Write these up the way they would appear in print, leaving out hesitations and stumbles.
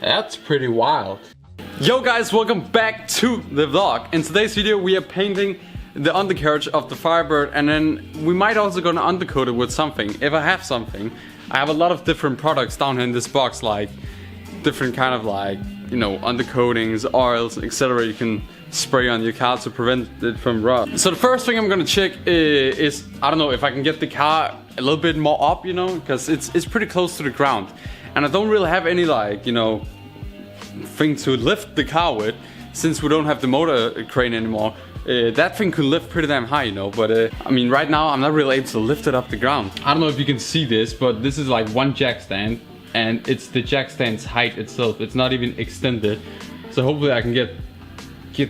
That's pretty wild. Yo guys, welcome back to the vlog. In today's video we are painting the undercarriage of the Firebird, and then we might also gonna undercoat it with something, if I have something. I have a lot of different products down here in this box, like different kind of like, you know, undercoatings, oils, etc. you can spray on your car to prevent it from rust. So the first thing I'm gonna check is I don't know if I can get the car a little bit more up, you know, because it's pretty close to the ground. And I don't really have any like, you know, thing to lift the car with, since we don't have the motor crane anymore. That thing could lift pretty damn high, you know, but I mean right now I'm not really able to lift it up the ground. I don't know if you can see this, but this is like one jack stand, and it's the jack stand's height itself. It's not even extended, so hopefully I can get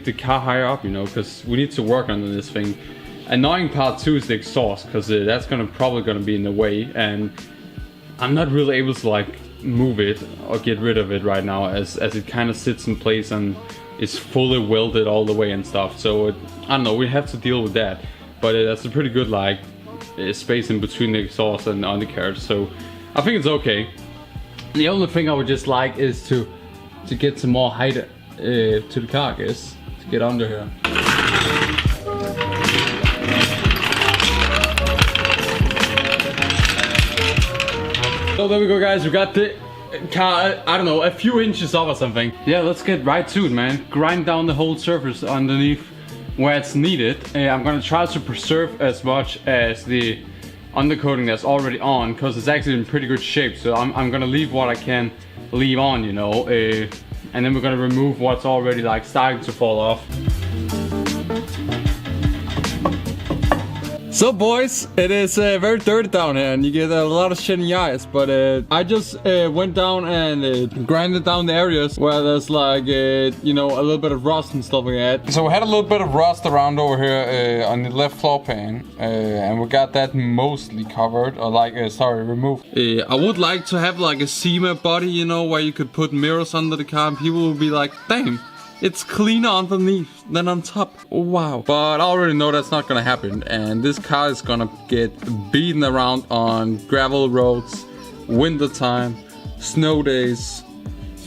the car higher up, you know, because we need to work on this thing. Annoying part too is the exhaust, because that's probably gonna be in the way, and I'm not really able to like move it or get rid of it right now, as it kind of sits in place and is fully welded all the way and stuff. So I don't know, we have to deal with that, but that's a pretty good like space in between the exhaust and the undercarriage, so I think it's okay. The only thing I would just like is to get some more height to the car, I guess, to get under here. So there we go guys, we got the car, I don't know, a few inches off or something. Yeah, let's get right to it, man. Grind down the whole surface underneath where it's needed. I'm gonna try to preserve as much as the undercoating that's already on, because it's actually in pretty good shape. So I'm gonna leave what I can leave on, you know, and then we're gonna remove what's already like starting to fall off. So boys, it is very dirty down here and you get a lot of shit in your eyes, but I just went down and grinded down the areas where there's like, you know, a little bit of rust and stuff like that. So we had a little bit of rust around over here on the left floor pan, and we got that mostly covered, or like, sorry, removed. I would like to have like a SEMA body, you know, where you could put mirrors under the car and people would be like, damn, it's cleaner underneath than on top. Wow. But I already know that's not gonna happen, and this car is gonna get beaten around on gravel roads, winter time, snow days.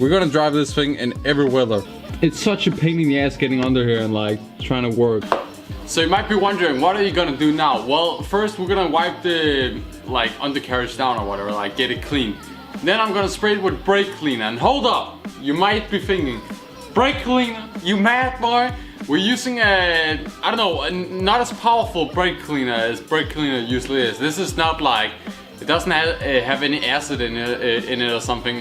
We're gonna drive this thing in every weather. It's such a pain in the ass getting under here and like trying to work. So you might be wondering, what are you gonna do now? Well, first we're gonna wipe the like undercarriage down or whatever, like get it clean. Then I'm gonna spray it with brake cleaner. And hold up, you might be thinking, brake cleaner? You mad, boy? We're using a, I don't know, not as powerful brake cleaner as brake cleaner usually is. This is not like, it doesn't have any acid in it or something.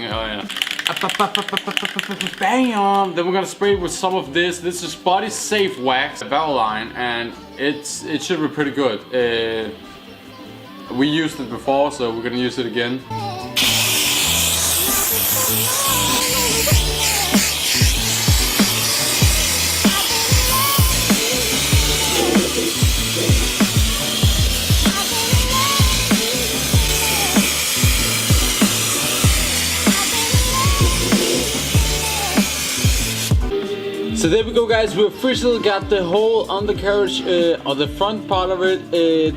Bam! Then we're gonna spray it with some of this. This is body safe wax, barrel line, and it should be pretty good. We used it before, so we're gonna use it again. So there we go guys, we officially got the whole undercarriage, or the front part of it,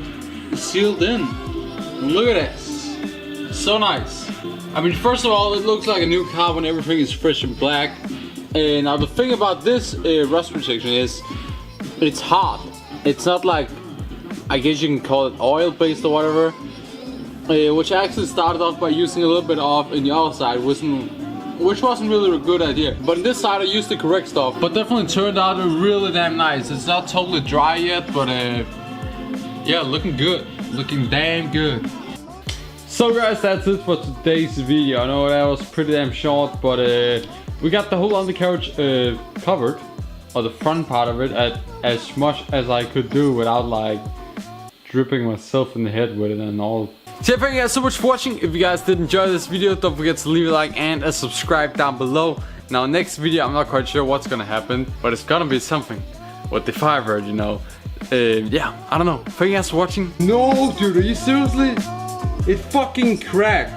sealed in. Look at this, so nice. I mean, first of all, it looks like a new car when everything is fresh and black. Now the thing about this rust protection is, it's hard. It's not like, I guess you can call it oil based or whatever, which I actually started off by using a little bit of in the other side, which wasn't really a good idea. But on this side I used the correct stuff, but definitely turned out really damn nice. It's not totally dry yet, but yeah, looking good, looking damn good. So guys, that's it for today's video. I know that was pretty damn short, but we got the whole undercarriage covered, or the front part of it, as much as I could do without like dripping myself in the head with it and all. So yeah, thank you guys so much for watching. If you guys did enjoy this video, don't forget to leave a like and a subscribe down below. Now next video, I'm not quite sure what's gonna happen, but it's gonna be something with the Firebird, you know. Yeah, I don't know. Thank you guys for watching. No, dude, are you seriously? It fucking cracked.